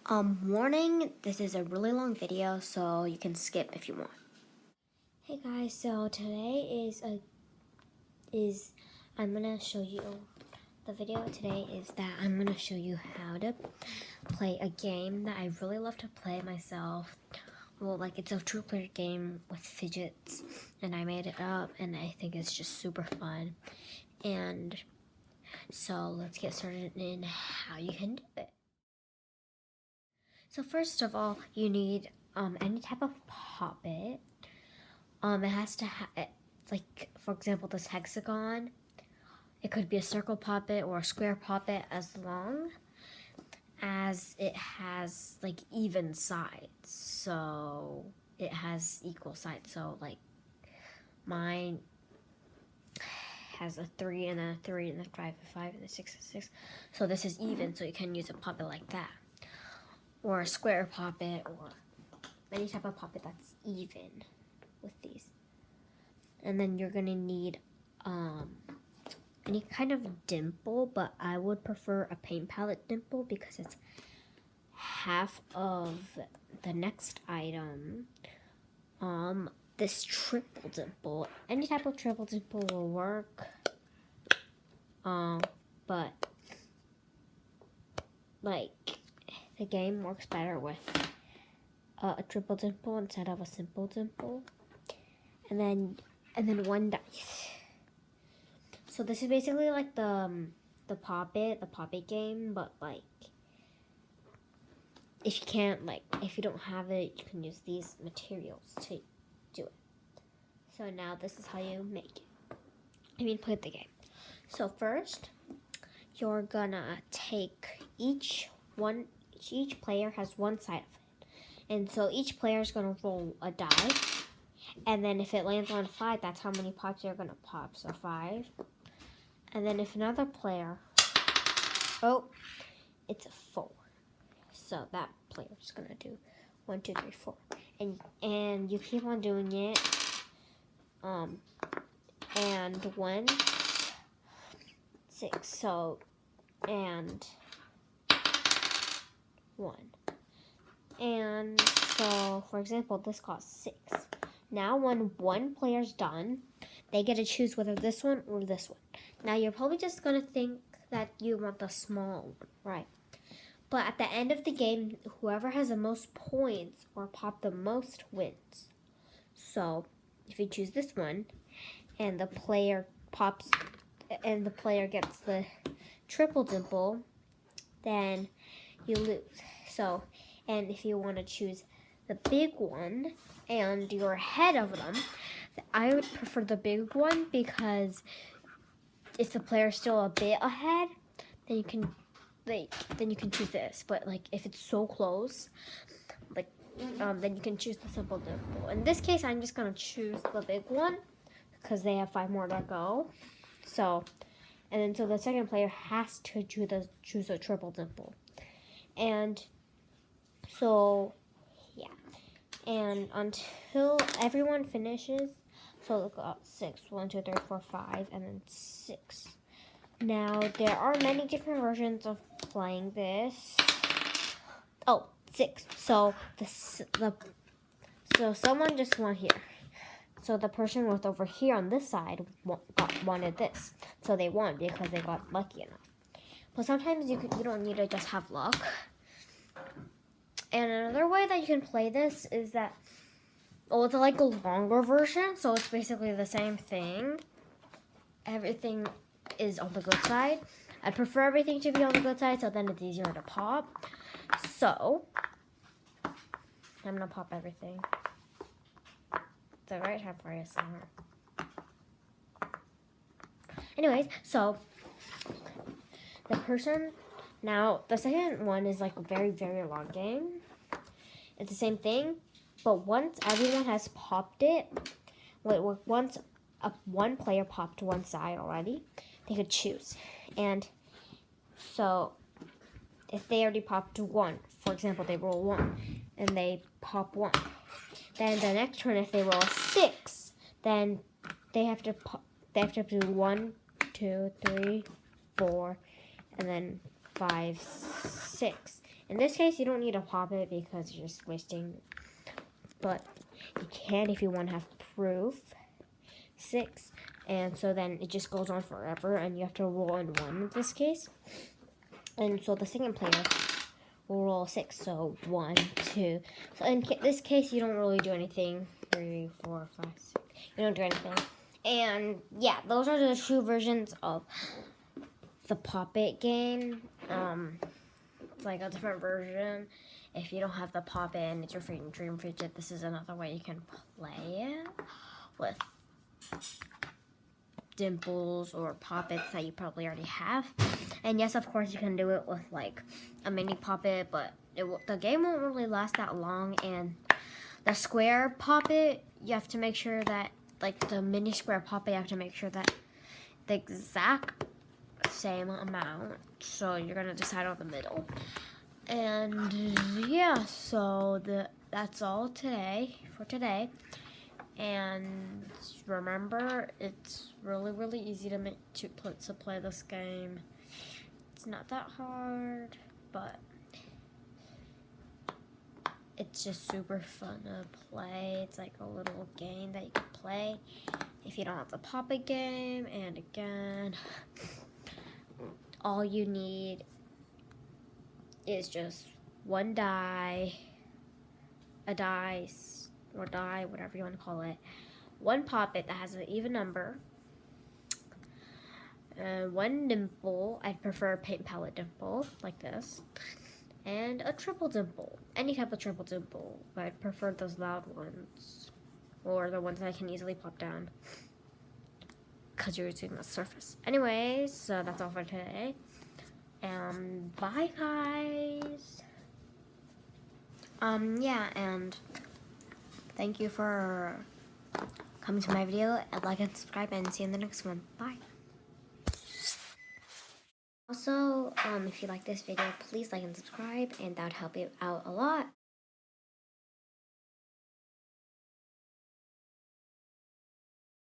Warning, this is a really long video, so you can skip if you want. Hey guys, so today I'm gonna show you, the video today is that I'm gonna show you how to play a game that I really love to play myself. Well, like, it's a two-player game with fidgets, and I made it up, and I think it's just super fun. And so let's get started in how you can do it. So first of all, you need any type of poppet. It has to have, like, for example, this hexagon. It could be a circle poppet or a square poppet, as long as it has like even sides. So it has equal sides. So like mine has a 3 and a 3 and a 5 and 5 and a 6 and 6. So this is even, so you can use a poppet like that. Or a square poppet, or any type of poppet that's even with these. And then you're gonna need any kind of dimple, but I would prefer a paint palette dimple because it's half of the next item. This triple dimple, any type of triple dimple will work. But like, the game works better with a triple dimple instead of a simple dimple. And then one dice. So this is basically like the poppet game, but like, if you don't have it, you can use these materials to do it. So now this is how you make it. Play the game. So first, you're gonna take each player has one side of it. And so each player is going to roll a die. And then if it lands on 5, that's how many pops you're going to pop. So 5. And then if another player, it's a 4. So that player is going to do 1, 2, 3, 4. And you keep on doing it. And 1, 6. So, and 1. And so, for example, this costs 6. Now, when one player's done, they get to choose whether this one or this one. Now, you're probably just going to think that you want the small one, right? But at the end of the game, whoever has the most points or pop the most wins. So, if you choose this one, and the player pops, and the player gets the triple dimple, then you lose. So, and if you want to choose the big one and you're ahead of them, I would prefer the big one, because if the player's still a bit ahead, then you can choose this. But like, if it's so close, like then you can choose the simple dimple. In this case, I'm just gonna choose the big one because they have 5 more to go. So, and then so the second player has to choose a triple dimple. And so, yeah. And until everyone finishes, so look up 6, 1, 2, 3, 4, 5, and then 6. Now, there are many different versions of playing this. 6. So, so someone just won here. So the person with over here on this side wanted this. So they won because they got lucky enough. But sometimes you don't need to just have luck. And another way that you can play this is that, it's like a longer version, so it's basically the same thing. Everything is on the good side. I prefer everything to be on the good side, so then it's easier to pop. So, I'm gonna pop everything. It's the right time for ASMR. Anyways, so now the second one is like a very, very long game. It's the same thing, but once everyone has popped it, once one player popped one side already, they could choose. And so if they already popped 1, for example, they roll 1 and they pop 1. Then the next turn, if they roll a 6, then they have to do 1, 2, 3, 4, and then 5, 6. In this case, you don't need to pop it because you're just wasting. But you can if you want to have proof. 6. And so then it just goes on forever, and you have to roll in 1 in this case. And so the second player will roll 6. So 1, 2. So in this case, you don't really do anything. 3, 4, 5, 6. You don't do anything. And yeah, those are the 2 versions of the Pop It game. It's like a different version. If you don't have the Pop It and it's your favorite dream fidget, this is another way you can play it with dimples or Pop-Its that you probably already have. And yes, of course, you can do it with like a mini Pop-It, but the game won't really last that long. And the square Pop-It, you have to make sure that, like the mini square Pop-It, you have to make sure that the exact same amount. So you're gonna decide on the middle. And yeah, so that's all for today. And remember, it's really easy to play this game. It's not that hard, but it's just super fun to play. It's like a little game that you can play if you don't have the Pop-It game. And again, all you need is just one die, a dice, or die, whatever you want to call it, one Pop-It that has an even number, one dimple. I'd prefer a paint palette dimple, like this, and a triple dimple. Any type of triple dimple, but I'd prefer those loud ones, or the ones that I can easily pop down, because you're using the surface. Anyways, so that's all for today. Bye, guys. Yeah, and thank you for coming to my video. Like and subscribe, and see you in the next one. Bye. Also, if you like this video, please like and subscribe, and that would help you out a lot.